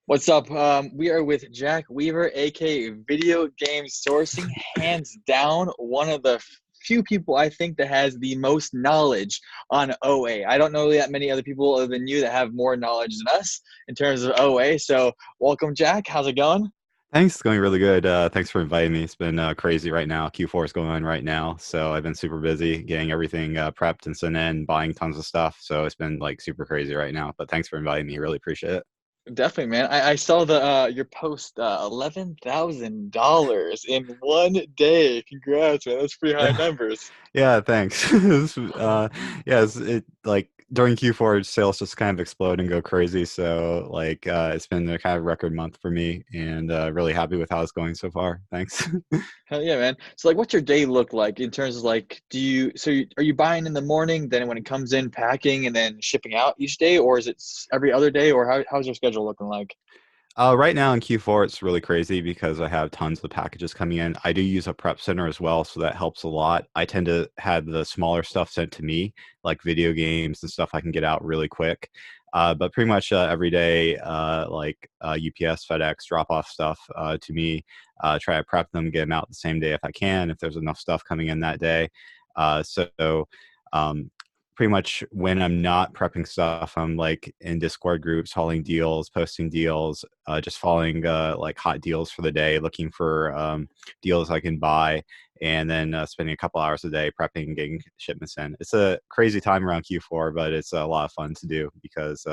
What's up? We are with Jack Weaver, aka Video Game Sourcing, hands down one of the few people I think that has the most knowledge on OA. I don't know that many other people other than you that have more knowledge than us in terms of OA. So, welcome, Jack. How's it going? Thanks, it's going really good. Thanks for inviting me. It's been crazy right now. Q4 is going on right now, so I've been super busy getting everything prepped and sent in, buying tons of stuff. So it's been like super crazy right now. But thanks for inviting me. Really appreciate it. Definitely, man. I saw the your post, $11,000 in one day. Congrats, man. That's pretty high Yeah, numbers. yeah. Thanks. Yeah, it like during Q4 sales just kind of explode and go crazy. So like it's been a kind of record month for me, and really happy with how it's going so far. Thanks. Hell yeah, man. So like what's your day look like in terms of like are you buying in the morning, then when it comes in, packing and then shipping out each day, or is it every other day, or how's your schedule looking like? Right now in Q4, it's really crazy because I have tons of packages coming in. I do use a prep center as well, so that helps a lot. I tend to have the smaller stuff sent to me, like video games and stuff I can get out really quick. But pretty much every day, UPS, FedEx, drop off stuff to me. Try to prep them, get them out the same day if I can, if there's enough stuff coming in that day. So um, pretty much when I'm not prepping stuff, I'm like in Discord groups, hauling deals, posting deals, just following like hot deals for the day, looking for deals I can buy, and then spending a couple hours a day prepping and getting shipments in. It's a crazy time around Q4, but it's a lot of fun to do because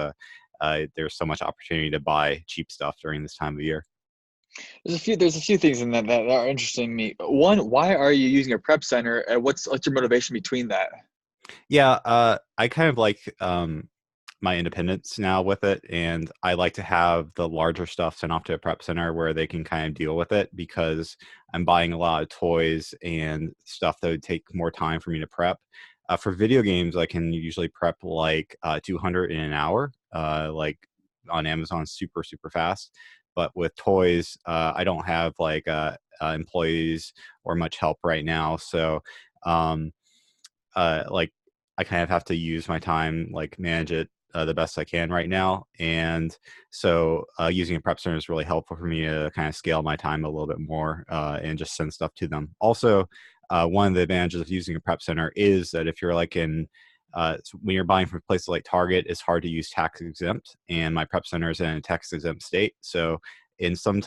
there's so much opportunity to buy cheap stuff during this time of year. There's a few things in that are interesting to me. One, why are you using a prep center? And what's your motivation between that? Yeah, I kind of like my independence now with it, and I like to have the larger stuff sent off to a prep center where they can kind of deal with it because I'm buying a lot of toys and stuff that would take more time for me to prep. For video games, I can usually prep like 200 in an hour, like on Amazon, super super fast. But with toys, I don't have like employees or much help right now, so. Um, like I kind of have to use my time, like manage it the best I can right now. And so using a prep center is really helpful for me to kind of scale my time a little bit more and just send stuff to them. Also, one of the advantages of using a prep center is that if you're like in when you're buying from places like Target, it's hard to use tax exempt, and my prep center is in a tax exempt state. So in some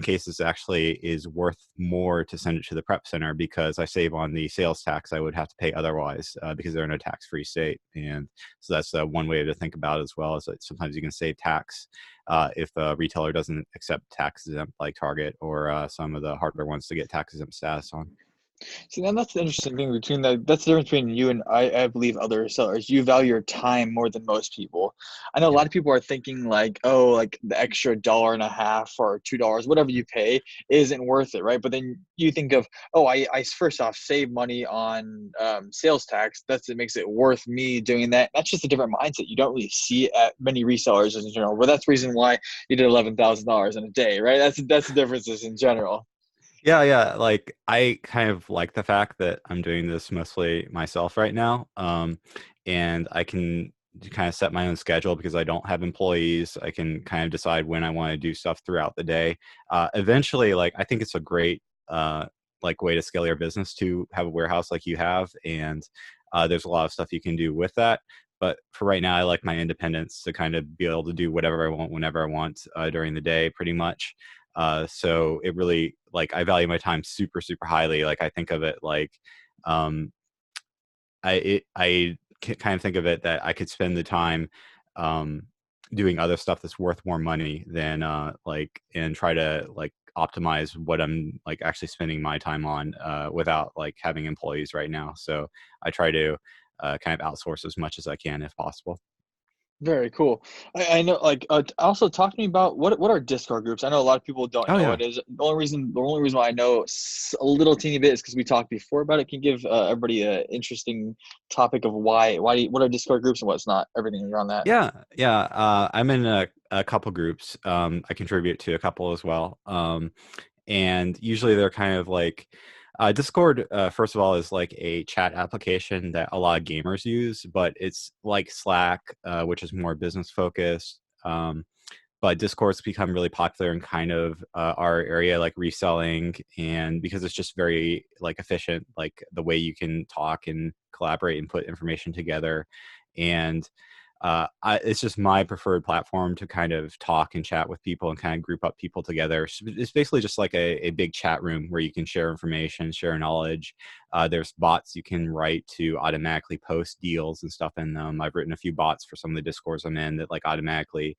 cases, it actually is worth more to send it to the prep center because I save on the sales tax I would have to pay otherwise because they're in a tax-free state. And so that's one way to think about it as well, is that sometimes you can save tax if a retailer doesn't accept tax exempt like Target or some of the harder ones to get tax exempt status on. See, then that's the interesting thing between that. That's the difference between you and I believe other sellers. You value your time more than most people. I know a Yeah. lot of people are thinking like, oh, like the extra dollar and a half or $2, whatever you pay, isn't worth it, right? But then you think of, oh, I first off save money on sales tax. It makes it worth me doing that. That's just a different mindset. You don't really see at many resellers in general. But that's the reason why you did $11,000 in a day, right? That's the differences in general. Yeah, yeah. Like I kind of like the fact that I'm doing this mostly myself right now. And I can kind of set my own schedule because I don't have employees. I can kind of decide when I want to do stuff throughout the day. Eventually, like I think it's a great like way to scale your business to have a warehouse like you have, and there's a lot of stuff you can do with that. But for right now, I like my independence to kind of be able to do whatever I want whenever I want during the day, pretty much. So it really like I value my time super super highly. Like I think of it like um, kind of think of it that I could spend the time um, doing other stuff that's worth more money than like and try to like optimize what I'm like actually spending my time on without like having employees right now. So I try to kind of outsource as much as I can if possible. Very cool. I know, like, also talk to me about what are Discord groups? I know a lot of people don't Oh know yeah. what it is. The only reason why I know a little teeny bit is because we talked before about it. Can you give everybody an interesting topic of what are Discord groups and what's not? Everything around that. Yeah, yeah. I'm in a couple groups. I contribute to a couple as well. And usually they're kind of like Discord. First of all, is like a chat application that a lot of gamers use, but it's like Slack, which is more business focused. but Discord's become really popular in kind of our area, like reselling, and because it's just very like efficient, like the way you can talk and collaborate and put information together. And it's just my preferred platform to kind of talk and chat with people and kind of group up people together. So it's basically just like a big chat room where you can share information, share knowledge. There's bots you can write to automatically post deals and stuff in them. I've written a few bots for some of the Discords I'm in that like automatically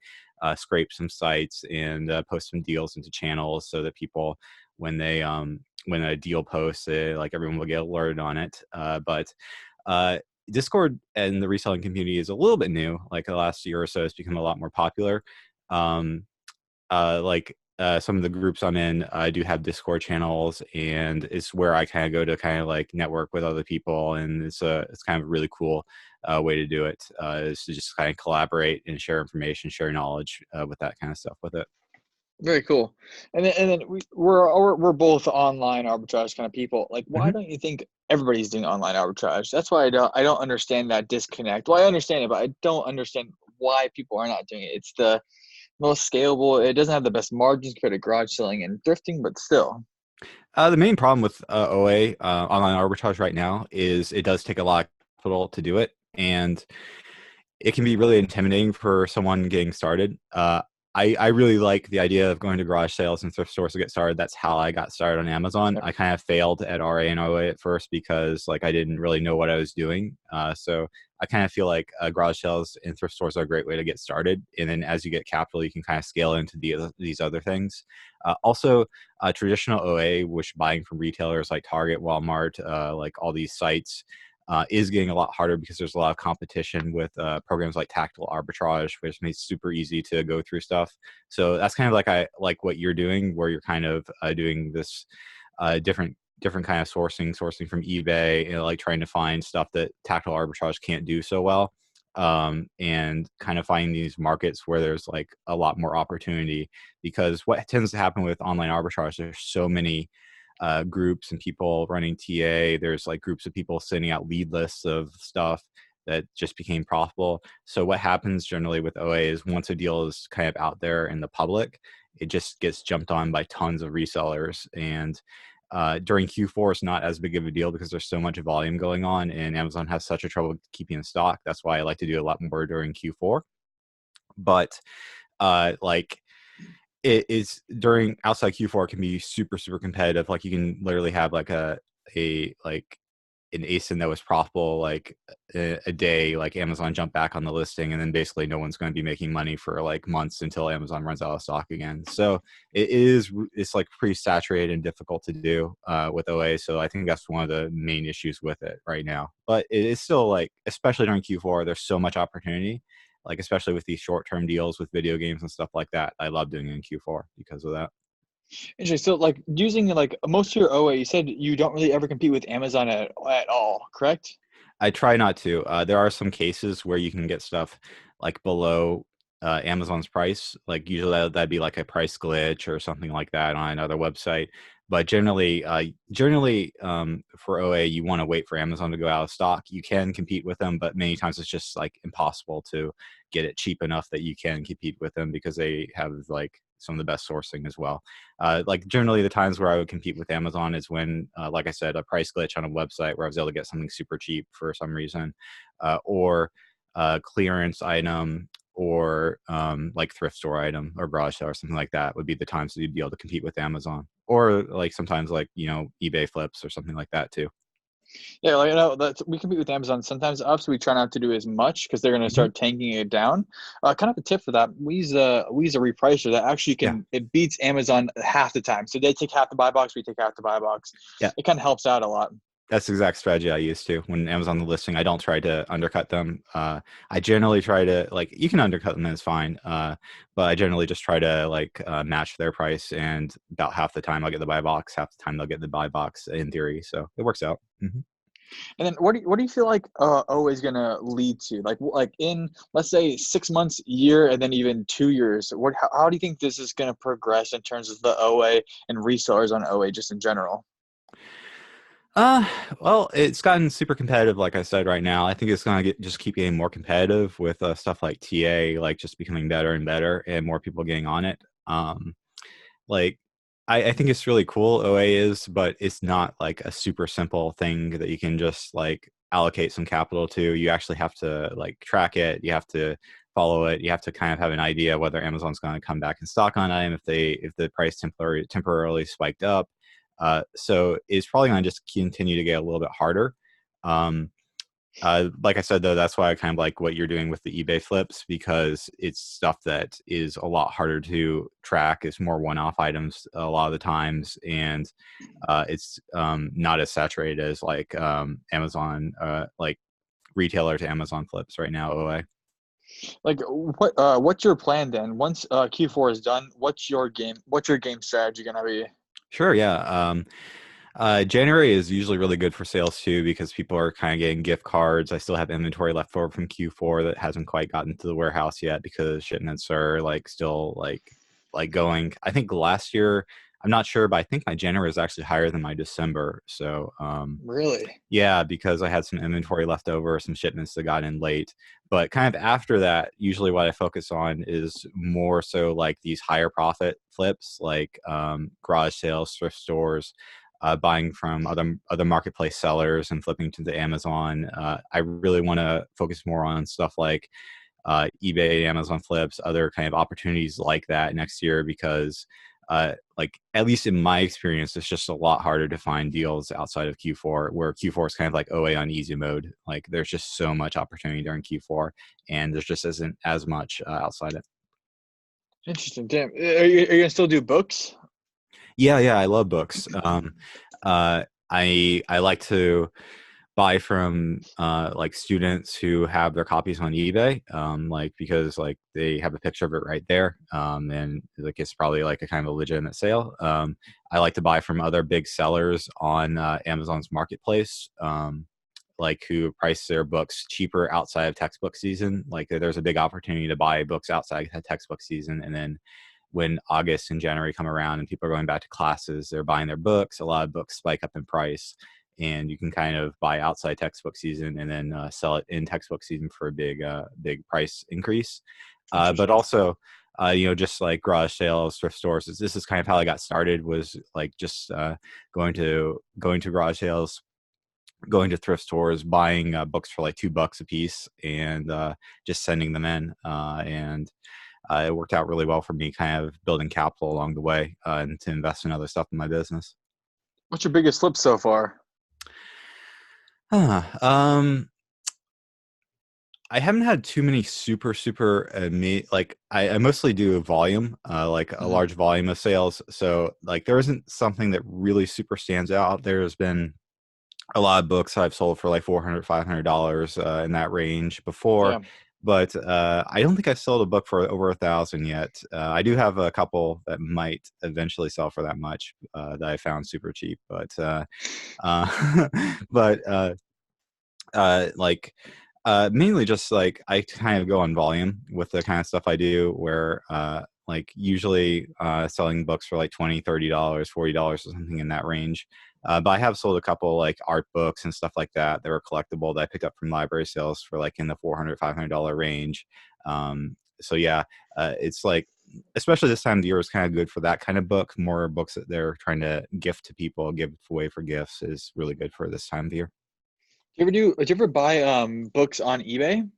scrape some sites and post some deals into channels so that people, when they when a deal posts, like everyone will get alerted on it. But Discord and the reselling community is a little bit new. Like the last year or so, it's become a lot more popular. Um, some of the groups I'm in do have Discord channels, and it's where I kind of go to kind of like network with other people, and it's kind of a really cool way to do it. Is to just kind of collaborate and share information, share knowledge with that kind of stuff with it. Very cool. And then we're both online arbitrage kind of people. Like, why Mhm. don't you think everybody's doing online arbitrage? That's why I don't understand that disconnect. Well, I understand it, but I don't understand why people are not doing it. It's the most scalable. It doesn't have the best margins compared to garage selling and thrifting, but still. The main problem with OA online arbitrage right now is it does take a lot of capital to do it, and it can be really intimidating for someone getting started. I really like the idea of going to garage sales and thrift stores to get started. That's how I got started on Amazon. Yep. I kind of failed at RA and OA at first because like I didn't really know what I was doing. So I kind of feel like garage sales and thrift stores are a great way to get started. And then as you get capital, you can kind of scale into these other things. Also, traditional OA, which buying from retailers like Target, Walmart, like all these sites, is getting a lot harder because there's a lot of competition with programs like tactical arbitrage, which makes it super easy to go through stuff. So that's kind of like I like what you're doing, where you're kind of doing this different kind of sourcing from eBay, and like trying to find stuff that tactical arbitrage can't do so well, and kind of finding these markets where there's like a lot more opportunity. Because what tends to happen with online arbitrage, there's so many groups and people running TA. There's like groups of people sending out lead lists of stuff that just became profitable. So what happens generally with OA is once a deal is kind of out there in the public, it just gets jumped on by tons of resellers. And during Q4, it's not as big of a deal because there's so much volume going on, and Amazon has such a trouble keeping in stock. That's why I like to do a lot more during Q4. But like it is during outside Q4 can be super, super competitive. Like you can literally have like a like an ASIN that was profitable like a day, like Amazon jump back on the listing, and then basically no one's going to be making money for like months until Amazon runs out of stock again. So it's like pretty saturated and difficult to do with OA. So I think that's one of the main issues with it right now. But it is still like, especially during Q4, there's so much opportunity. Like especially with these short-term deals with video games and stuff like that. I love doing it in Q4 because of that. Interesting. So, like, using like most of your OA, you said you don't really ever compete with Amazon at all, correct? I try not to. There are some cases where you can get stuff like below Amazon's price. Like usually that'd be like a price glitch or something like that on another website. But generally, for OA, you want to wait for Amazon to go out of stock. You can compete with them, but many times it's just like impossible to get it cheap enough that you can compete with them because they have like some of the best sourcing as well. Like generally the times where I would compete with Amazon is when, like I said, a price glitch on a website where I was able to get something super cheap for some reason, or clearance item, or like thrift store item or garage sale or something like that would be the times that you'd be able to compete with Amazon, or like sometimes like, eBay flips or something like that too. Yeah, like that's we compete with Amazon sometimes. Obviously, we try not to do as much because they're going to Hmm. start tanking it down. Kind of a tip for that: we use a repressor that actually Yeah. it beats Amazon half the time. So they take half the buy box, we take half the buy box. Yeah. It kind of helps out a lot. That's the exact strategy I use to when Amazon the listing. I don't try to undercut them. I generally try to like you can undercut them, that's fine. But I generally just try to like match their price, and about half the time I'll get the buy box, half the time they'll get the buy box in theory. So it works out. Hmm. And then what do you feel like O is going to lead to? Like in let's say 6 months, year, and then even 2 years. How do you think this is going to progress in terms of the OA and resellers on OA just in general? Uh, well, it's gotten super competitive, like I said, right now. I think it's gonna just keep getting more competitive with stuff like TA, like just becoming better and better, and more people getting on it. Like, I think it's really cool. OA is, but it's not like a super simple thing that you can just like allocate some capital to. You actually have to like track it. You have to follow it. You have to kind of have an idea whether Amazon's going to come back in stock on item if the price temporarily spiked up. So it's probably going to just continue to get a little bit harder. Um, like I said, though, that's why I kind of like what you're doing with the eBay flips, because it's stuff that is a lot harder to track. It's more one-off items a lot of the times, and it's not as saturated as like Amazon, like retailer to Amazon flips right now. OA. Like what's your plan then? Once Q4 is done, what's your game strategy gonna be? Sure, yeah. January is usually really good for sales too because people are kind of getting gift cards. I still have inventory left over from Q4 that hasn't quite gotten to the warehouse yet because shipments are like still like going. I think last year, I'm not sure, but I think my January is actually higher than my December. So Really? yeah, because I had some inventory left over, some shipments that got in late. But kind of after that, usually what I focus on is more so like these higher profit flips, like garage sales, thrift stores, buying from other marketplace sellers and flipping to the Amazon. I really want to focus more on stuff like eBay, Amazon flips, other kind of opportunities like that next year because like at least in my experience, it's just a lot harder to find deals outside of Q4, where Q4 is kind of like OA on easy mode. Like there's just so much opportunity during Q4, and there's just isn't as much outside it. Interesting. Damn. Are you gonna still do books? Yeah, yeah, I love books. I like to buy from like students who have their copies on eBay, like because like they have a picture of it right there, and like it's probably like a kind of a legitimate sale. I like to buy from other big sellers on Amazon's marketplace, like who price their books cheaper outside of textbook season. Like there's a big opportunity to buy books outside of textbook season, and then when August and January come around and people are going back to classes, they're buying their books. A lot of books spike up in price, and you can kind of buy outside textbook season and then sell it in textbook season for a big price increase. But Interesting. also, just like garage sales, thrift stores. This is kind of how I got started. Was like just going to garage sales, going to thrift stores, buying books for like $2 a piece, and just sending them in. And it worked out really well for me, kind of building capital along the way and to invest in other stuff in my business. What's your biggest flip so far? Huh. I haven't had too many super like I mostly do volume, like a Mhm. large volume of sales. So like there isn't something that really super stands out. There's been a lot of books I've sold for like $400, $500 in that range before, Damn. but I don't think I've sold a book for over 1,000 yet. I do have a couple that might eventually sell for that much that I found super cheap, but uh, but like mainly just like I kind of go on volume with the kind of stuff I do where like usually selling books for like $20, $30, $40 or something in that range. But I have sold a couple like art books and stuff like that were collectible that I picked up from library sales for like in the $400, $500 range. So yeah, it's like especially this time of the year is kind of good for that kind of book. More books that they're trying to gift to people, give away for gifts is really good for this time of the year. Did you ever buy books on eBay?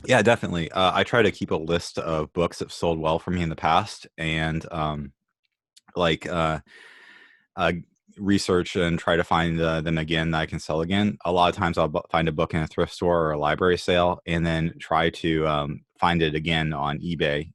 Yeah, definitely. I try to keep a list of books that sold well for me in the past, and like uh, research and try to find them again that I can sell again. A lot of times, I'll find a book in a thrift store or a library sale, and then try to find it again on eBay.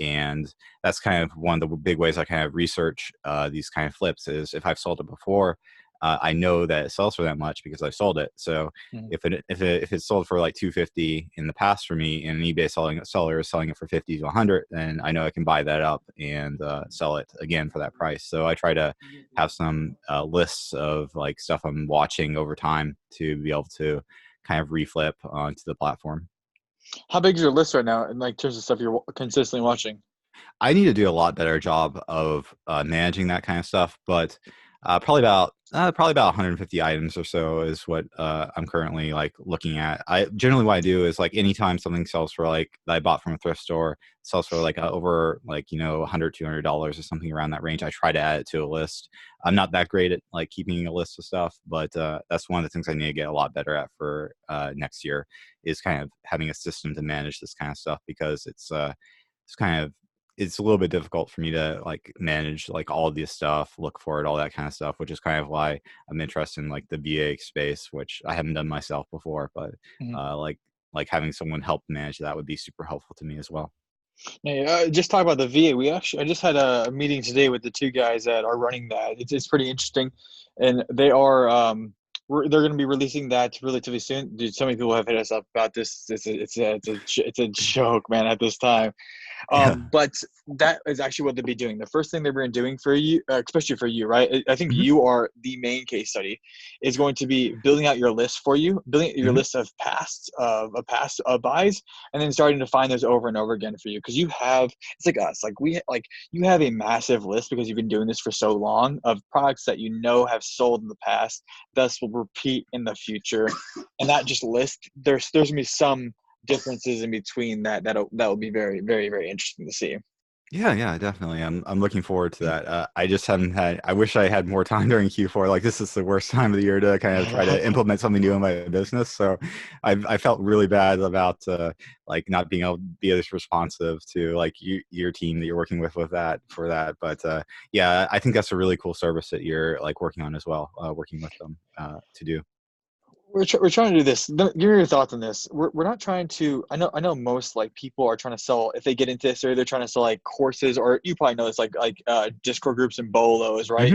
And that's kind of one of the big ways I kind of research these kind of flips is if I've sold it before, I know that it sells for that much because I've sold it. So Mhm. if it's sold for like 250 in the past for me, and an eBay seller is selling it for 50 to 100, then I know I can buy that up and sell it again for that price. So I try to have some lists of like stuff I'm watching over time to be able to kind of reflip onto the platform. How big is your list right now in like terms of stuff you're consistently watching? I need to do a lot better job of managing that kind of stuff, but Probably about 150 items or so is what I'm currently like looking at. I generally what I do is like anytime something sells for like that I bought from a thrift store sells for like over like $100 $200 or something around that range. I try to add it to a list. I'm not that great at like keeping a list of stuff, but that's one of the things I need to get a lot better at for next year is kind of having a system to manage this kind of stuff because it's kind of it's a little bit difficult for me to like manage like all of this stuff, look for it, all that kind of stuff, which is kind of why I'm interested in like the VA space, which I haven't done myself before, but Mhm. uh, like like having someone help manage that would be super helpful to me as well. Yeah, just talk about the VA. I just had a meeting today with the two guys that are running that. It's pretty interesting, and they're going to be releasing that relatively soon. Dude, so many people have hit us up about this. It's a joke, man. At this time, Yeah. but that is actually what they'll be doing. The first thing they've been doing for you, especially for you, right? I think Hmm. you are the main case study. Is going to be building out your list for you, building out your Hmm. list of past buys, and then starting to find those over and over again for you. Because you have, it's like us, like you have a massive list because you've been doing this for so long of products that you know have sold in the past, thus will repeat in the future, and that just list. There's gonna be some differences in between that will be very very very interesting to see. Yeah, yeah, definitely. I'm looking forward to that. I just haven't had. I wish I had more time during Q4. Like this is the worst time of the year to kind of try to implement something new in my business. So, I felt really bad about like not being able to be as responsive to like your team that you're working with that for that. But yeah, I think that's a really cool service that you're like working on as well. Working with them to do. We're trying to do this. Give me your thoughts on this. We're not trying to. I know most like people are trying to sell if they get into this or they're trying to sell like courses or you probably know it's like Discord groups and bolos, right?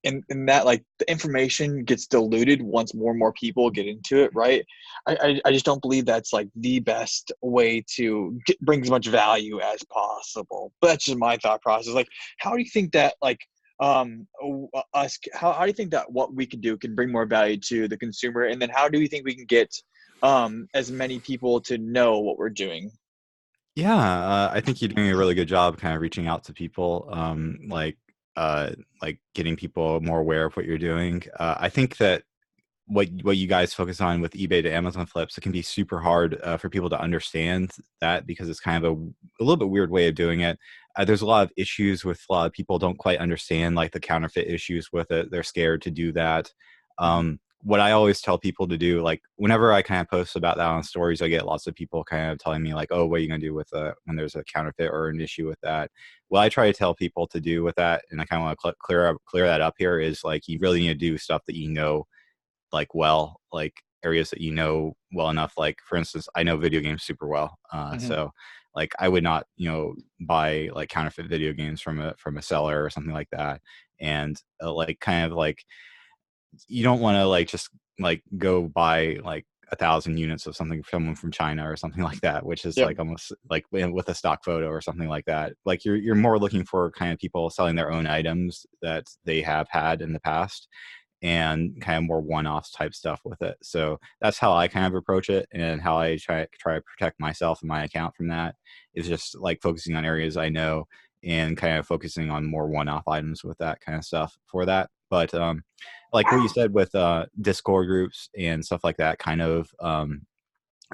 Hmm. And that like the information gets diluted once more and more people get into it, right? I just don't believe that's like the best way to bring as much value as possible. But that's just my thought process. Like, how do you think that like us how do you think that what we can do can bring more value to the consumer, and then how do you think we can get as many people to know what we're doing? Yeah, I think you're doing a really good job kind of reaching out to people, uh, like getting people more aware of what you're doing. I think that what you guys focus on with eBay to Amazon flips, it can be super hard for people to understand that because it's kind of a little bit weird way of doing it. There's a lot of issues with a lot of people don't quite understand like the counterfeit issues with it. They're scared to do that. Mhm. What I always tell people to do, like whenever I kind of post about that on stories, I get lots of people kind of telling me like, "Oh, what are you gonna do with when there's a counterfeit or an issue with that?" What I try to tell people to do with that, and I kind of want to clear that up here, is like you really need to do stuff that you know like well, like areas that you know well enough. Like for instance, I know video games super well, Mhm. so like I would not buy like counterfeit video games from a seller or something like that, and like kind of like you don't want to like just like go buy like 1,000 units of something from someone from China or something like that, which is Yep. like almost like with a stock photo or something like that. Like you're more looking for kind of people selling their own items that they have had in the past and kind of more one-offs type stuff with it. So that's how I kind of approach it, and how I try to protect myself and my account from that is just like focusing on areas I know and kind of focusing on more one-off items with that kind of stuff for that. But like what you said with Discord groups and stuff like that, kind of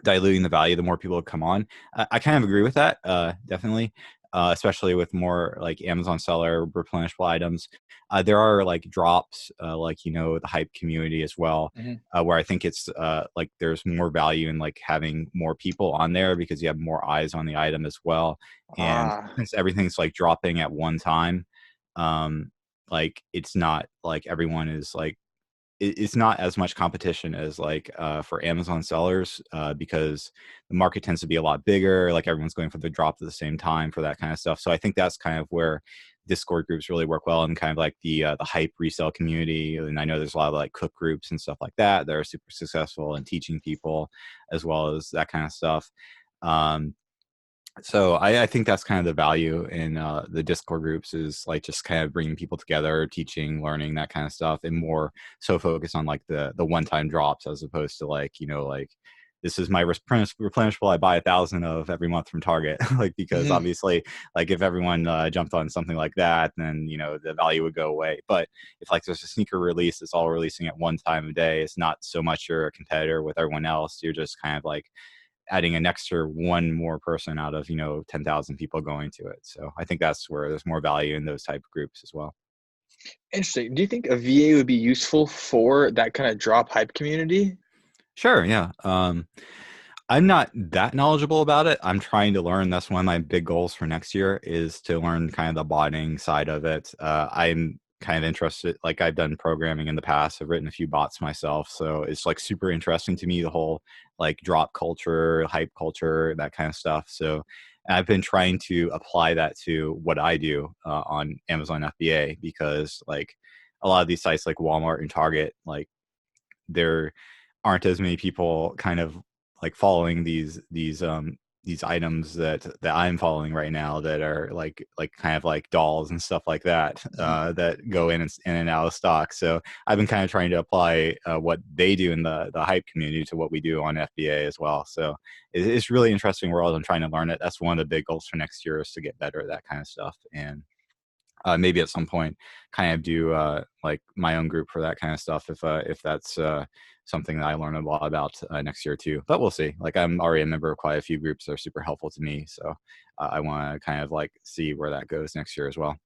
diluting the value the more people come on. I kind of agree with that, definitely, especially with more like Amazon seller replenishable items. There are like drops, like the hype community as well, Mhm. where I think it's like there's more value in like having more people on there because you have more eyes on the item as well. And Ah. since everything's like dropping at one time, um, like it's not like everyone is like it's not as much competition as like for Amazon sellers because the market tends to be a lot bigger. Like everyone's going for the drop at the same time for that kind of stuff. So I think that's kind of where Discord groups really work well, and kind of like the hype resale community. And I know there's a lot of like cook groups and stuff like that that are super successful in teaching people as well as that kind of stuff. Um, so I think that's kind of the value in the Discord groups is like just kind of bringing people together, teaching, learning that kind of stuff, and more so focus on like the one time drops as opposed to like this is my replenishable. I buy 1,000 of every month from Target, like because Mhm. obviously, like if everyone jumped on something like that, then the value would go away. But if like there's a sneaker release, it's all releasing at one time of day. It's not so much you're a competitor with everyone else. You're just kind of like adding an extra one more person out of 10,000 people going to it. So I think that's where there's more value in those type of groups as well. Interesting. Do you think a VA would be useful for that kind of drop hype community? Sure, yeah. I'm not that knowledgeable about it. I'm trying to learn. That's one of my big goals for next year is to learn kind of the botting side of it. I'm kind of interested, like I've done programming in the past. I've written a few bots myself. So it's like super interesting to me, the whole like drop culture, hype culture, that kind of stuff. So I've been trying to apply that to what I do on Amazon FBA because like a lot of these sites like Walmart and Target, like there aren't as many people kind of like following these items that I'm following right now that are like kind of like dolls and stuff like that Mhm. that go in and out of stock. So I've been kind of trying to apply what they do in the hype community to what we do on FBA as well. So it's really interesting world. I'm trying to learn it. That's one of the big goals for next year is to get better at that kind of stuff. And maybe at some point kind of do like my own group for that kind of stuff if that's something that I learn a lot about next year too. But we'll see. Like I'm already a member of quite a few groups that are super helpful to me, so I want to kind of like see where that goes next year as well.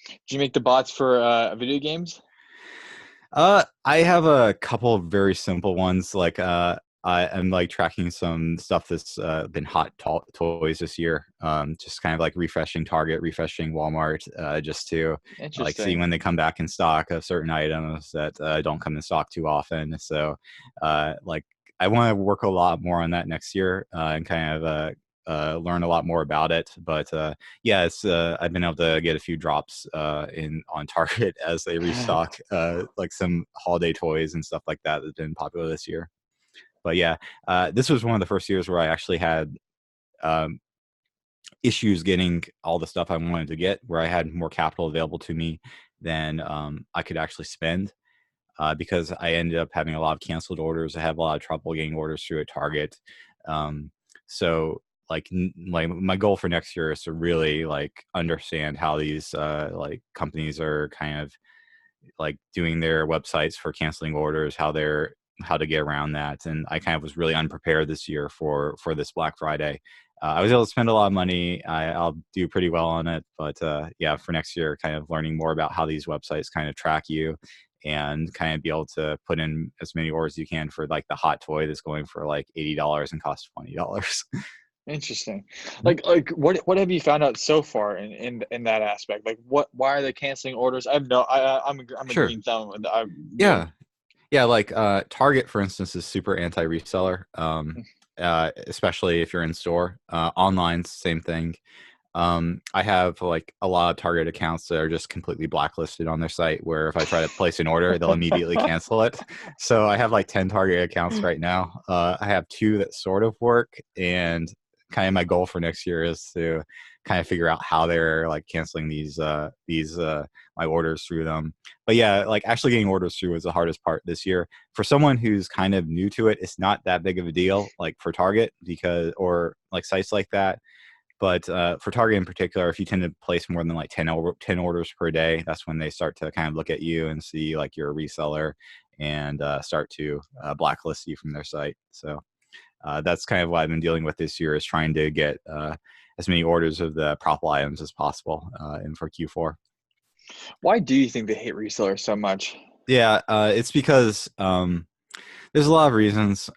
Do you make the bots for video games? I have a couple of very simple ones. Like I'm like tracking some stuff that's been hot toys this year. Just kind of like refreshing Target, refreshing Walmart, just to like see Interesting. when they come back in stock of certain items that don't come in stock too often. So like I want to work a lot more on that next year and kind of learn a lot more about it. But yeah, it's I've been able to get a few drops in on Target as they restock like some holiday toys and stuff like that that's been popular this year. But yeah, this was one of the first years where I actually had um, issues getting all the stuff I wanted to get, where I had more capital available to me than I could actually spend. Because I ended up having a lot of canceled orders. I have a lot of trouble getting orders through at Target. Um, so like my goal for next year is to really like understand how these like companies are kind of like doing their websites for canceling orders, how to get around that. And I kind of was really unprepared this year for this Black Friday. I was able to spend a lot of money. I'll do pretty well on it, but yeah, for next year, kind of learning more about how these websites kind of track you and kind of be able to put in as many orders as you can for like the hot toy that's going for like $80 and costs $20. Interesting. Like what have you found out so far in that aspect? Like why are they canceling orders? I have no I'm a Sure. green thumb. I Yeah. Yeah, like Target, for instance, is super anti-reseller, especially if you're in store. Online, same thing. I have like a lot of Target accounts that are just completely blacklisted on their site, where if I try to place an order, they'll immediately cancel it. So I have like 10 Target accounts right now. I have two that sort of work, and kind of my goal for next year is to kind of figure out how they're like canceling these my orders through them. But yeah, like actually getting orders through was the hardest part this year. For someone who's kind of new to it, it's not that big of a deal, like for Target, because or like sites like that. But for Target in particular, if you tend to place more than like 10 orders per day, that's when they start to kind of look at you and see like you're a reseller and start to blacklist you from their site. So that's kind of what I've been dealing with this year is trying to get as many orders of the profitable items as possible in for Q4. Why do you think they hate resellers so much? Yeah, it's because there's a lot of reasons.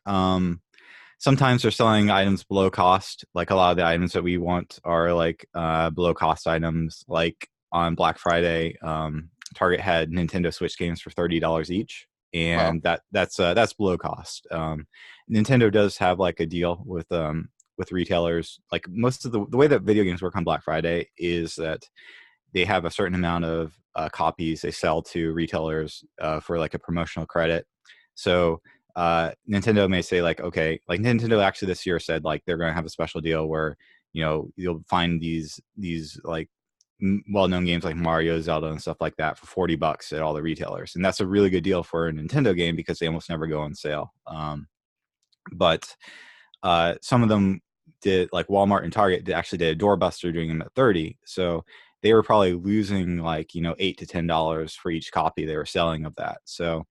Sometimes they're selling items below cost. Like a lot of the items that we want are like below cost items. Like on Black Friday, Target had Nintendo Switch games for $30 each, Wow. and that's below cost. Nintendo does have like a deal with retailers. Like most of the way that video games work on Black Friday is that they have a certain amount of copies they sell to retailers for like a promotional credit. So Nintendo may say like, okay, like Nintendo actually this year said like they're going to have a special deal where you'll find these like well-known games like Mario, Zelda, and stuff like that for $40 at all the retailers, and that's a really good deal for a Nintendo game because they almost never go on sale. but some of them did, like Walmart and Target actually did a doorbuster doing them at 30. So they were probably losing like, $8 to $10 for each copy they were selling of that. So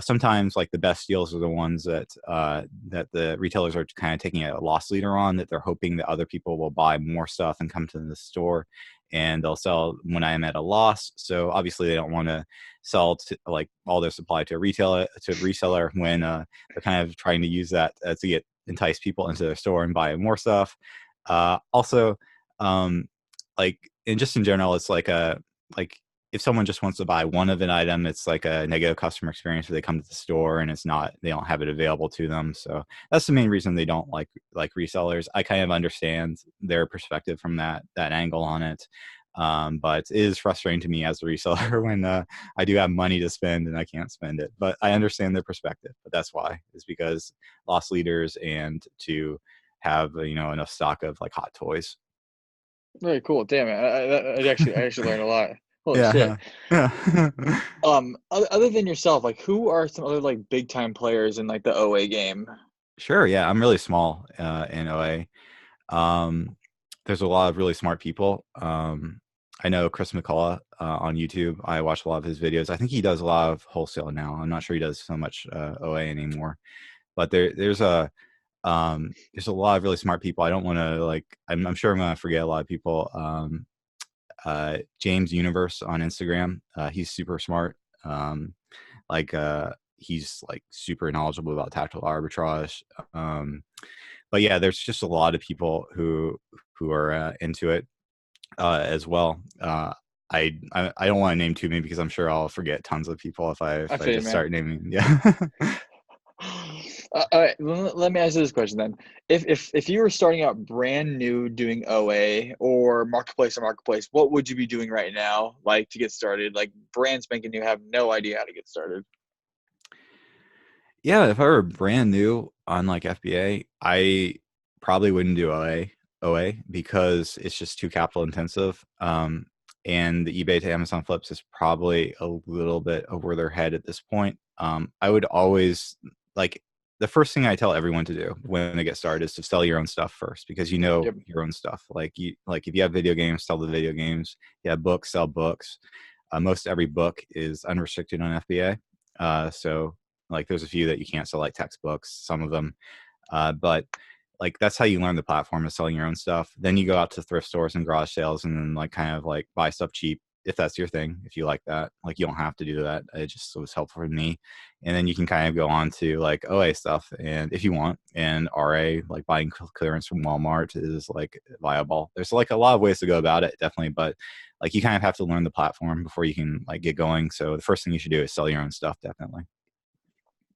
sometimes like the best deals are the ones that the retailers are kind of taking a loss leader on, that they're hoping that other people will buy more stuff and come to the store and they'll sell when I am at a loss. So obviously they don't want to sell like all their supply to a reseller when they're kind of trying to use that to get entice people into their store and buy more stuff. Also, like, and just in general, it's like if someone just wants to buy one of an item, it's like a negative customer experience where they come to the store and they don't have it available to them. So that's the main reason they don't like resellers. I kind of understand their perspective from that angle on it. But it is frustrating to me as a reseller when I do have money to spend and I can't spend it. But I understand their perspective. But that's why, is because loss leaders and to have enough stock of like hot toys. Very cool. Damn it. I actually learned a lot. Holy shit. Yeah, yeah. Other than yourself, like who are some other like big time players in like the OA game? Sure. Yeah, I'm really small in OA. There's a lot of really smart people. I know Chris McCullough on YouTube. I watch a lot of his videos. I think he does a lot of wholesale now. I'm not sure he does so much OA anymore. But there's a lot of really smart people. I don't want to like. I'm sure I'm going to forget a lot of people. James Universe on Instagram. He's super smart. Like he's like super knowledgeable about tactical arbitrage. But yeah, there's just a lot of people who are into it as well. I don't want to name too many because I'm sure I'll forget tons of people if I I feel you, just man. start naming. Yeah. All right, let me ask you this question then. If you were starting out brand new doing OA or marketplace, what would you be doing right now, like to get started? Like brand spanking new, have no idea how to get started. Yeah, if I were brand new on like FBA, I probably wouldn't do OA because it's just too capital intensive. And the eBay to Amazon flips is probably a little bit over their head at this point. I would always like, the first thing I tell everyone to do when they get started is to sell your own stuff first, because Yep. your own stuff. Like if you have video games, sell the video games. You have books, sell books. Most every book is unrestricted on FBA. So like there's a few that you can't sell, like textbooks, some of them. But like that's how you learn the platform, is selling your own stuff. Then you go out to thrift stores and garage sales and then like kind of like buy stuff cheap if that's your thing, if you like that. Like you don't have to do that. It just was helpful for me. And then you can kind of go on to like OA stuff, and if you want, and RA, like buying clearance from Walmart is like viable. There's like a lot of ways to go about it, definitely, but like you kind of have to learn the platform before you can like get going. So the first thing you should do is sell your own stuff, definitely.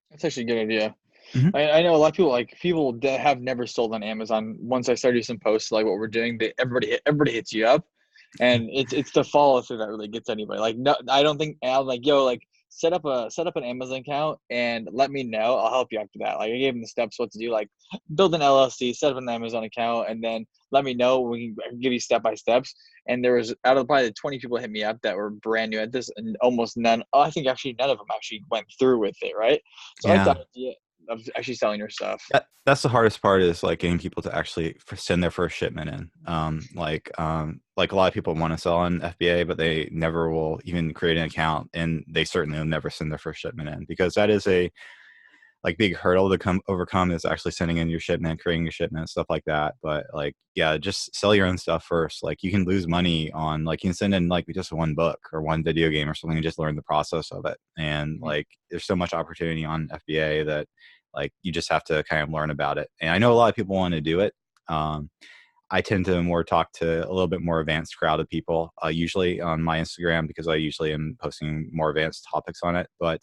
That's actually a good idea. Hmm. I know a lot of people, like people that have never sold on Amazon. Once I started some posts like what we're doing, everybody hits you up, and it's the follow through that really gets anybody. Like no, I don't think I'm like yo like set up an Amazon account and let me know. I'll help you after that. Like I gave them the steps what to do, like build an LLC, set up an Amazon account, and then let me know. I can give you step by steps. And there was out of probably the 20 people hit me up that were brand new at this, and almost none. I think actually none of them actually went through with it, right? So I like Yeah. the idea of actually selling your stuff. That's the hardest part, is like getting people to actually send their first shipment in. Like a lot of people want to sell on FBA, but they never will even create an account, and they certainly will never send their first shipment in, because that is a like big hurdle to overcome, is actually sending in your shipment, creating your shipment, stuff like that. But like, yeah, just sell your own stuff first. Like you can lose money on, like you can send in like just one book or one video game or something and just learn the process of it. And Mhm. like there's so much opportunity on FBA that like you just have to kind of learn about it. And I know a lot of people want to do it. I tend to more talk to a little bit more advanced crowd of people, usually on my Instagram, because I usually am posting more advanced topics on it. But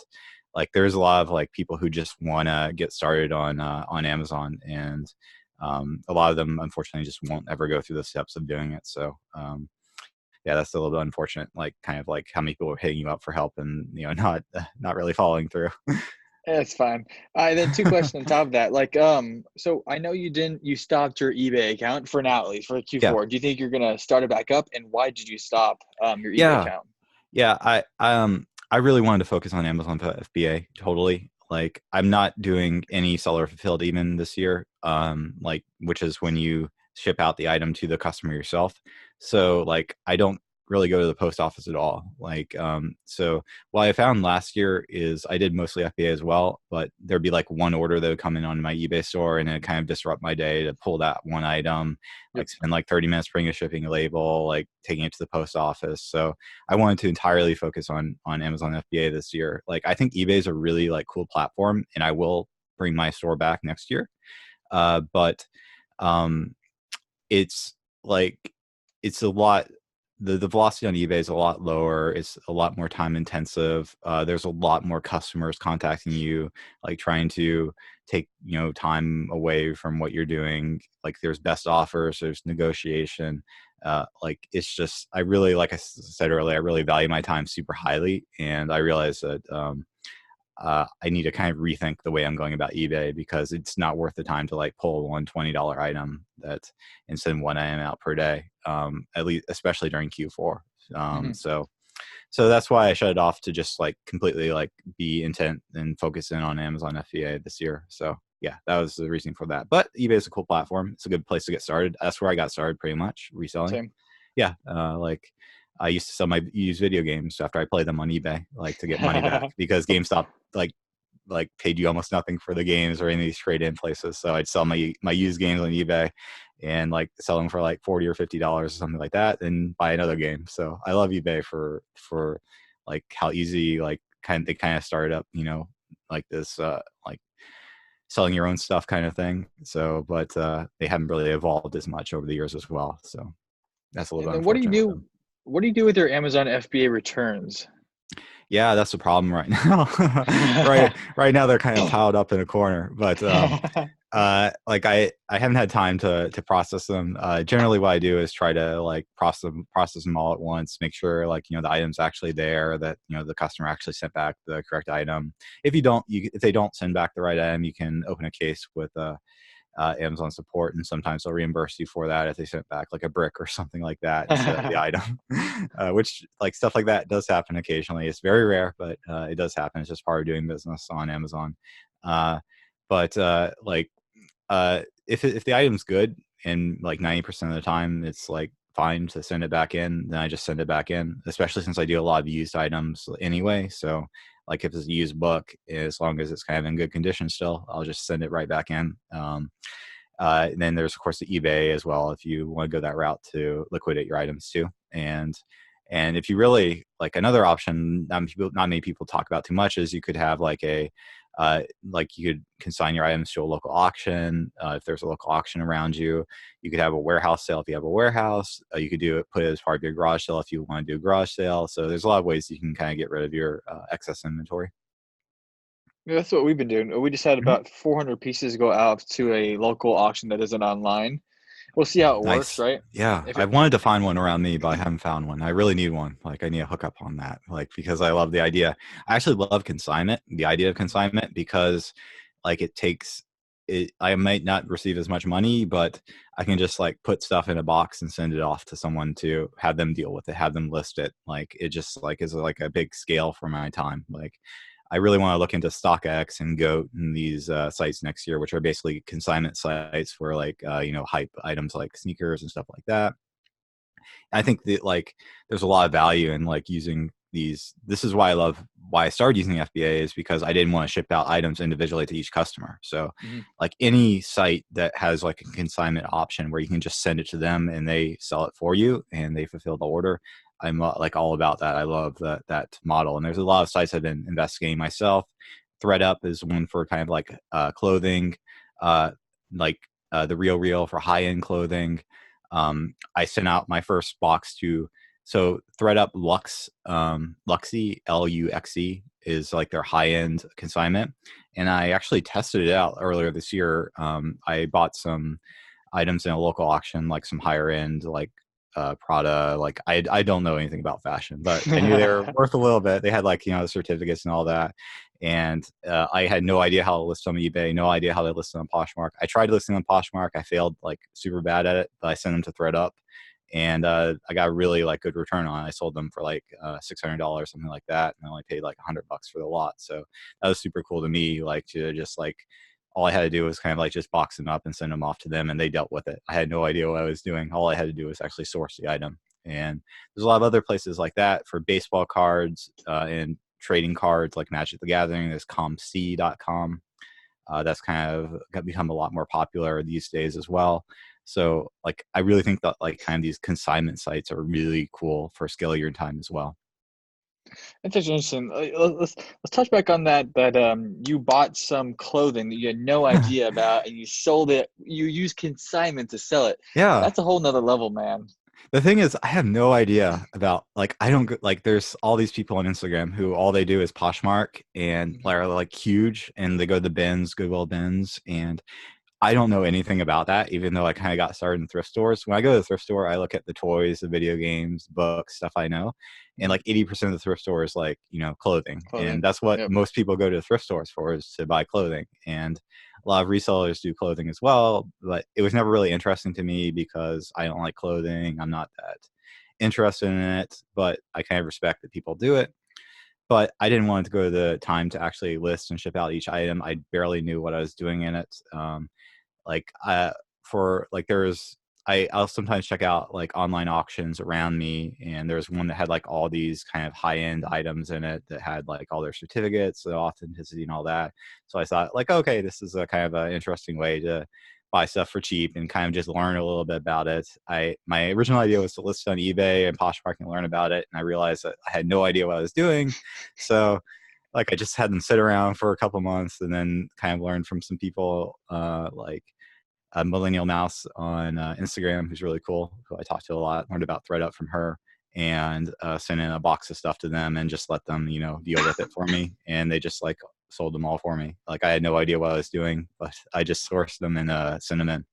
like there's a lot of like people who just want to get started on Amazon, and a lot of them unfortunately just won't ever go through the steps of doing it. So yeah, that's a little bit unfortunate. Like kind of like how many people are hitting you up for help and not really following through. It's fine. Then two questions on top of that. Like, so I know you stopped your eBay account for now, at least for Yeah, Q4. Do you think you're gonna start it back up? And why did you stop your eBay yeah. account? Yeah, I really wanted to focus on Amazon FBA totally. Like I'm not doing any seller fulfilled even this year, like which is when you ship out the item to the customer yourself. So like I don't really go to the post office at all. Like so what I found last year is I did mostly FBA as well, but there'd be like one order that would come in on my eBay store and it kind of disrupt my day to pull that one item, Yep. like spend like 30 minutes putting a shipping label, like taking it to the post office. So I wanted to entirely focus on Amazon FBA this year. Like I think eBay is a really like cool platform, and I will bring my store back next year. But um, it's like it's a lot. The velocity on eBay is a lot lower. It's a lot more time intensive. There's a lot more customers contacting you, like trying to take time away from what you're doing. Like there's best offers, there's negotiation. Like it's just I really, like I said earlier, I really value my time super highly, and I realize that I need to kind of rethink the way I'm going about eBay, because it's not worth the time to like pull one $20 item that and send one item out per day, at least, especially during Q4. Hmm. So that's why I shut it off to just like completely like be intent and focus in on Amazon FBA this year. So yeah, that was the reason for that. But eBay is a cool platform. It's a good place to get started. That's where I got started pretty much reselling. Same. Yeah, like I used to sell my used video games after I played them on eBay, like to get money back, because GameStop like paid you almost nothing for the games or any of these trade-in places. So I'd sell my used games on eBay and like sell them for like $40 or $50 or something like that, and buy another game. So I love eBay for like how easy like they kind of started up, like this like selling your own stuff kind of thing. So, but they haven't really evolved as much over the years as well. So that's a little And bit then what do you unfortunate for do? them. What do you do with your Amazon FBA returns? Yeah, that's the problem right now. Right now they're kind of piled up in a corner, but like I haven't had time to process them. Generally what I do is try to like process them all at once, make sure like the item's actually there, that the customer actually sent back the correct item. If they don't send back the right item, you can open a case with Amazon support, and sometimes they'll reimburse you for that if they sent back like a brick or something like that instead of the item. Which like stuff like that does happen occasionally. It's very rare, but it does happen. It's just part of doing business on Amazon. But like if the item's good, and like 90% of the time it's like fine to send it back in, then I just send it back in, especially since I do a lot of used items anyway. So like if it's a used book, as long as it's kind of in good condition still, I'll just send it right back in. And then there's of course the eBay as well, if you want to go that route to liquidate your items too. And if you really like, another option not many people talk about too much is you could have like like you could consign your items to a local auction. If there's a local auction around you, you could have a warehouse sale if you have a warehouse. You could put it as part of your garage sale if you want to do a garage sale. So there's a lot of ways you can kind of get rid of your excess inventory. Yeah, that's what we've been doing. We just had Mhm. about 400 pieces go out to a local auction that isn't online. We'll see how it works, Nice. right? Yeah, If I it, wanted to find one around me, but I haven't found one. I really need one. Like I need a hookup on that. Like because I love the idea. I actually love consignment, the idea of consignment, because like it takes it. I might not receive as much money, but I can just like put stuff in a box and send it off to someone to have them deal with it, have them list it. Like it just like is like a big scale for my time. Like I really want to look into StockX and Goat and these sites next year, which are basically consignment sites for like hype items like sneakers and stuff like that. I think that like there's a lot of value in like using these. This is why I started using FBA, is because I didn't want to ship out items individually to each customer. So Mhm. like any site that has like a consignment option where you can just send it to them and they sell it for you and they fulfill the order, I'm like all about that. I love that model. And there's a lot of sites I've been investigating myself. ThreadUp is one for kind of like clothing, uh, like the Real for high end clothing. I sent out my first box to ThreadUp Luxe, Luxe is like their high end consignment, and I actually tested it out earlier this year. I bought some items in a local auction, like some higher end, like Prada. Like I don't know anything about fashion, but I knew they were worth a little bit. They had like the certificates and all that, and I had no idea how to list on eBay, no idea how to list on Poshmark. I tried listing on Poshmark, I failed like super bad at it, but I sent them to ThreadUp, and I got a really like good return on it. I sold them for like $600, something like that, and I only paid like $100 for the lot. So that was super cool to me, like to just like all I had to do was kind of like just box them up and send them off to them, and they dealt with it. I had no idea what I was doing. All I had to do was actually source the item. And there's a lot of other places like that for baseball cards and trading cards like Magic the Gathering. There's comc.com. That's kind of become a lot more popular these days as well. So like I really think that like kind of these consignment sites are really cool for scaling your time as well. That's interesting. Let's touch back on that you bought some clothing that you had no idea about and you sold it. You used consignment to sell it. Yeah. That's a whole nother level, man. The thing is, I have no idea about like I don't like. There's all these people on Instagram who all they do is Poshmark and are like huge, and they go to the bins, Goodwill bins, and I don't know anything about that, even though I kind of got started in thrift stores. When I go to the thrift store, I look at the toys, the video games, books, stuff I know. And like 80% of the thrift store is like, clothing. And Clothing. that's what Yep. most people go to the thrift stores for, is to buy clothing. And a lot of resellers do clothing as well. But it was never really interesting to me because I don't like clothing. I'm not that interested in it, but I kind of respect that people do it. But I didn't want to go to the time to actually list and ship out each item. I barely knew what I was doing in it. Like for like there's I'll sometimes check out like online auctions around me, and there's one that had like all these kind of high-end items in it that had like all their certificates, the authenticity and all that. So I thought like, okay, this is a kind of an interesting way to buy stuff for cheap and kind of just learn a little bit about it. My original idea was to list it on eBay and Poshmark and learn about it, and I realized that I had no idea what I was doing. So like I just had them sit around for a couple months and then kind of learned from some people like a Millennial Mouse on Instagram, who's really cool, who I talked to a lot, learned about ThreadUp from her, and sent in a box of stuff to them and just let them, deal with it for me. And they just like sold them all for me. Like I had no idea what I was doing, but I just sourced them and sent them in.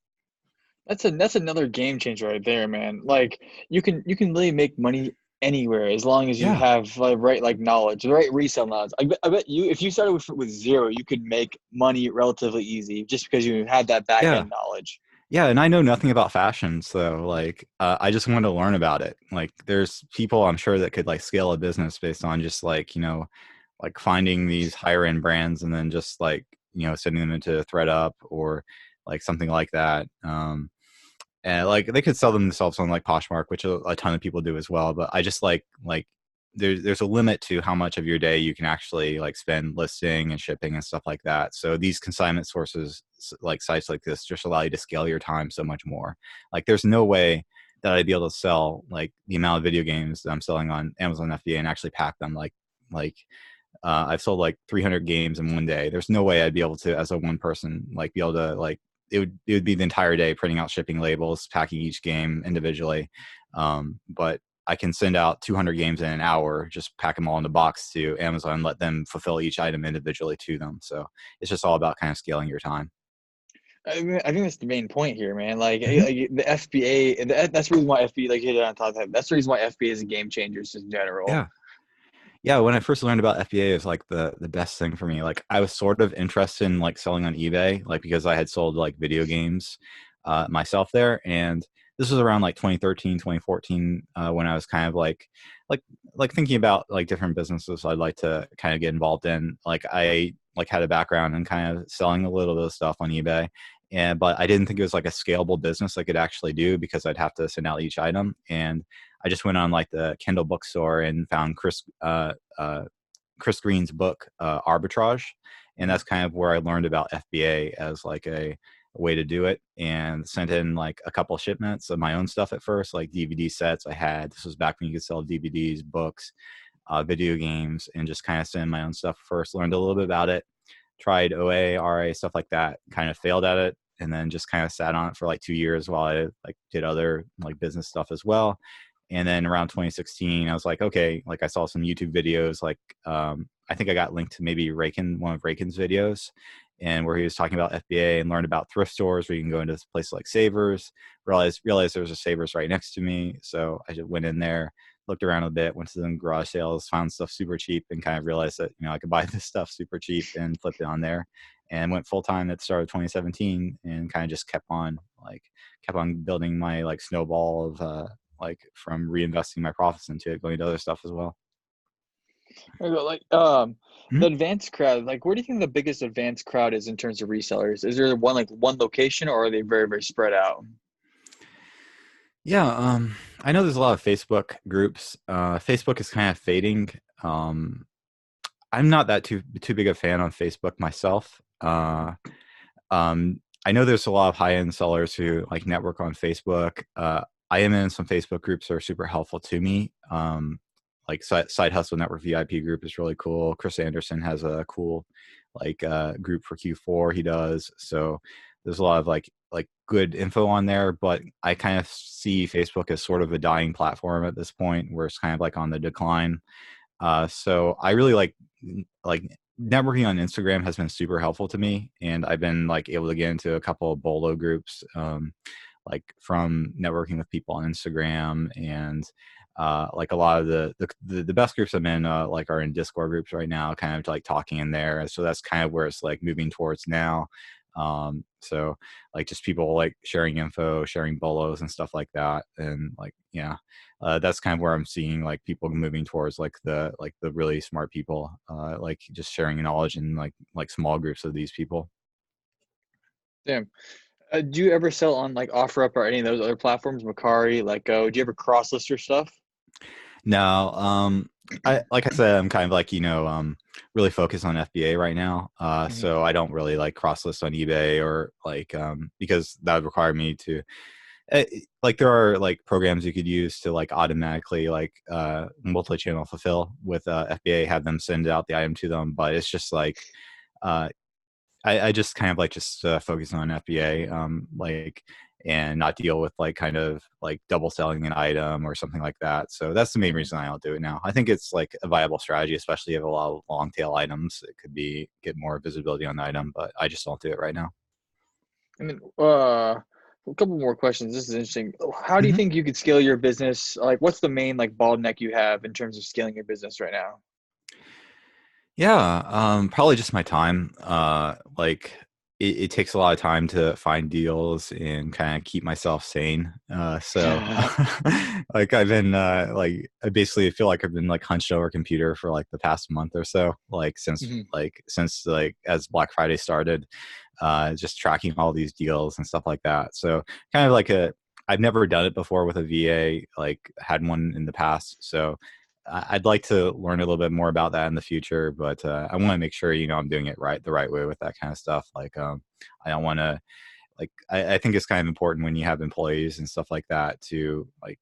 That's another game changer right there, man. Like you can really make money anywhere as long as you Yeah. have right like knowledge, the right resale knowledge. I bet you if you started with zero, you could make money relatively easy just because you had that back Yeah. end knowledge. Yeah, and I know nothing about fashion, so like I just wanted to learn about it. Like there's people I'm sure that could like scale a business based on just like, like finding these higher end brands and then just like, sending them into ThreadUp or like something like that. And like they could sell them themselves on like Poshmark, which a ton of people do as well. But I just like there's a limit to how much of your day you can actually like spend listing and shipping and stuff like that. So these consignment sources, like sites like this, just allow you to scale your time so much more. Like there's no way that I'd be able to sell like the amount of video games that I'm selling on Amazon FBA and actually pack them like I've sold like 300 games in one day. There's no way I'd be able to, as a one person, like be able to like it would be the entire day printing out shipping labels, packing each game individually. But I can send out 200 games in an hour, just pack them all in a box to Amazon, let them fulfill each item individually to them. So it's just all about kind of scaling your time. I think that's the main point here, man. Like, Hmm. the FBA, and that's the reason why FBA, like you hit it on top of that. That's the reason why FBA is a game changer just in general. Yeah. Yeah, when I first learned about FBA, it was like the best thing for me. Like I was sort of interested in like selling on eBay, like because I had sold like video games myself there. And this was around like 2013, 2014, when I was kind of like like thinking about like different businesses I'd like to kind of get involved in. Like I like had a background in kind of selling a little bit of stuff on eBay. And but I didn't think it was like a scalable business I could actually do because I'd have to send out each item. And I just went on like the Kindle bookstore and found Chris Green's book Arbitrage, and that's kind of where I learned about FBA as like a way to do it, and sent in like a couple shipments of my own stuff at first, like DVD sets I had. This was back when you could sell DVDs, books, video games, and just kind of send my own stuff first. Learned a little bit about it, tried OA, RA, stuff like that, kind of failed at it, and then just kind of sat on it for like 2 years while I like did other like business stuff as well. And then around 2016, I was like, okay, like I saw some YouTube videos, like I think I got linked to maybe one of Rakin's videos, and where he was talking about FBA and learned about thrift stores where you can go into places like Savers. Realized there was a Savers right next to me, so I just went in there, looked around a bit, went to the garage sales, found stuff super cheap, and kind of realized that I could buy this stuff super cheap and flip it on there, and went full time at the start of 2017, and kind of just kept on building my like snowball of like from reinvesting my profits into it, going to other stuff as well. I go, like Mhm. the advanced crowd, like where do you think the biggest advanced crowd is in terms of resellers? Is there one location, or are they very, very spread out? Yeah, I know there's a lot of Facebook groups. Facebook is kind of fading. Um, I'm not that too big a fan on Facebook myself. I know there's a lot of high-end sellers who like network on Facebook. I am in some Facebook groups that are super helpful to me. Like Side Hustle Network VIP group is really cool. Chris Anderson has a cool like group for Q4 he does. So there's a lot of like good info on there, but I kind of see Facebook as sort of a dying platform at this point where it's kind of like on the decline. So I really like networking on Instagram has been super helpful to me, and I've been like able to get into a couple of bolo groups, like from networking with people on Instagram, and like a lot of the best groups I'm in like are in Discord groups right now, kind of like talking in there. So that's kind of where it's like moving towards now. So like just people like sharing info, sharing bolos and stuff like that, and like yeah, that's kind of where I'm seeing like people moving towards like the really smart people, like just sharing knowledge in like small groups of these people. Damn. Do you ever sell on like OfferUp or any of those other platforms, Macari, Let Go? Do you ever cross list your stuff? No, I like I said, I'm kind of like really focused on FBA right now. Mhm. So I don't really like cross list on eBay or like because that would require me to like there are like programs you could use to like automatically like multi-channel fulfill with FBA, have them send out the item to them, but it's just like uh I just kind of like just focus on FBA, like, and not deal with like kind of like double selling an item or something like that. So that's the main Mhm. reason I don't do it now. I think it's like a viable strategy, especially if you have a lot of long tail items. It could be get more visibility on the item, but I just don't do it right now. And then a couple more questions. This is interesting. How do you Mhm. think you could scale your business? Like, what's the main like bottleneck you have in terms of scaling your business right now? Yeah, probably just my time. Like it takes a lot of time to find deals and kind of keep myself sane. So like I've been like I basically feel like I've been like hunched over a computer for like the past month or so, like Mhm. since like as Black Friday started, just tracking all these deals and stuff like that. So kind of like I've never done it before with a VA, like had one in the past. So I'd like to learn a little bit more about that in the future, but I want to make sure I'm doing it right the right way with that kind of stuff. Like I don't want to like I think it's kind of important when you have employees and stuff like that to like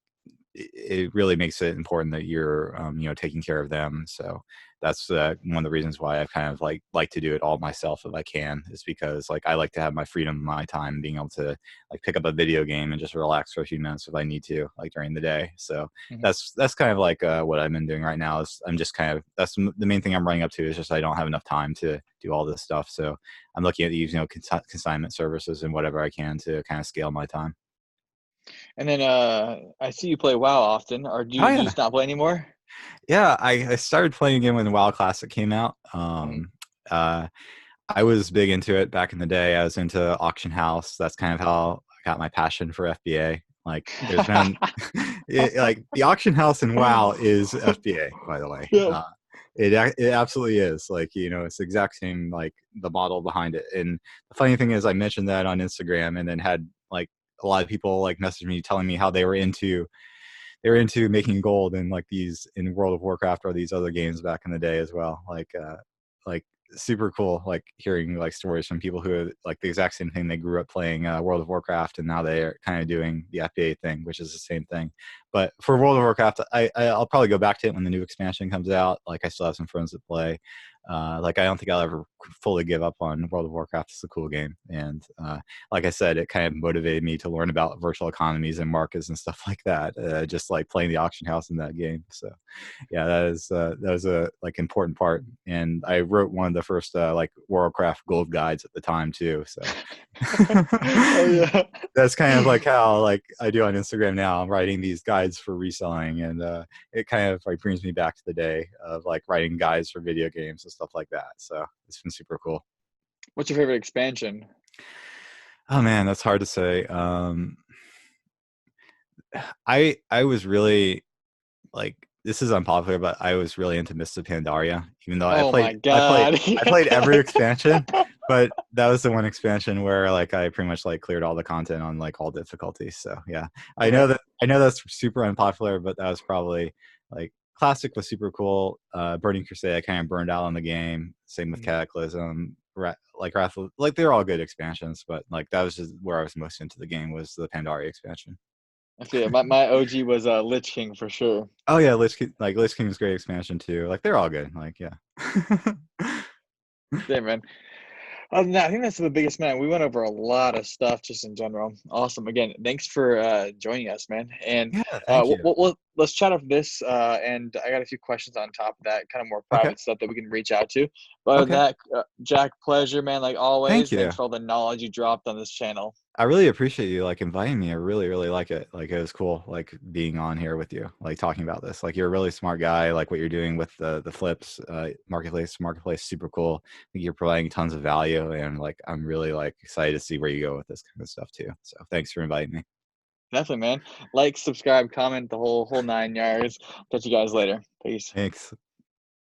it really makes it important that you're taking care of them. So that's one of the reasons why I kind of like to do it all myself if I can, is because like I like to have my freedom, my time, being able to like pick up a video game and just relax for a few minutes if I need to, like during the day. So Mhm. that's kind of like what I've been doing right now. Is I'm just kind of the main thing I'm running up to is just I don't have enough time to do all this stuff. So I'm looking at these consignment services and whatever I can to kind of scale my time. And then I see you play WoW often. Or do Oh you yeah. just not play anymore? Yeah, I started playing again when the WoW Classic came out. Mhm. Uh, I was big into it back in the day. I was into Auction House. That's kind of how I got my passion for FBA. Like, there's been like the Auction House in WoW is FBA, by the way. Yeah. It absolutely is. Like, it's the exact same like the model behind it. And the funny thing is, I mentioned that on Instagram, and then had like a lot of people like message me telling me how they were into making gold in like these in World of Warcraft or these other games back in the day as well. Like super cool, like hearing like stories from people who are like the exact same thing. They grew up playing World of Warcraft, and now they are kind of doing the FBA thing, which is the same thing. But for World of Warcraft, I'll probably go back to it when the new expansion comes out. Like I still have some friends that play. Like I don't think I'll ever fully give up on World of Warcraft. It's a cool game, and like I said, it kind of motivated me to learn about virtual economies and markets and stuff like that. Just like playing the auction house in that game. So yeah, that was a like important part. And I wrote one of the first like Warcraft gold guides at the time too. So Oh yeah. that's kind of like how like I do on Instagram now. I'm writing these guides for reselling, and it kind of like brings me back to the day of like writing guides for video games and stuff like that. So it's been super cool. What's your favorite expansion? Oh man, that's hard to say. I was really like, this is unpopular, but I was really into Mists of Pandaria, even though Oh my I played God. I played every expansion, but that was the one expansion where like I pretty much like cleared all the content on like all difficulties. So yeah, Okay. I know that's super unpopular, but that was probably like Classic was super cool. Burning Crusade I kind of burned out on the game. Same with Mhm. Cataclysm. Like they're all good expansions, but like that was just where I was most into the game was the Pandaria expansion. I feel it. My OG was Lich King for sure. Oh yeah, Lich King's great expansion too. Like they're all good. Like yeah. Yeah, man. Other than that, I think that's the biggest, man. We went over a lot of stuff just in general. Awesome. Again, thanks for joining us, man. And Yeah, thank you. let's chat up this. And I got a few questions on top of that, kind of more Okay. private stuff that we can reach out to. But other than Okay. that, Jack, pleasure, man. Like Thank always, you. thanks for all the knowledge you dropped on this channel. I really appreciate you like inviting me. I really, really like it. Like it was cool like being on here with you, like talking about this. Like you're a really smart guy. Like what you're doing with the flips, marketplace, super cool. I think you're providing tons of value and like I'm really like excited to see where you go with this kind of stuff too. So thanks for inviting me. Definitely, man. Like, subscribe, comment, the whole 9 yards. Catch you guys later. Peace. Thanks.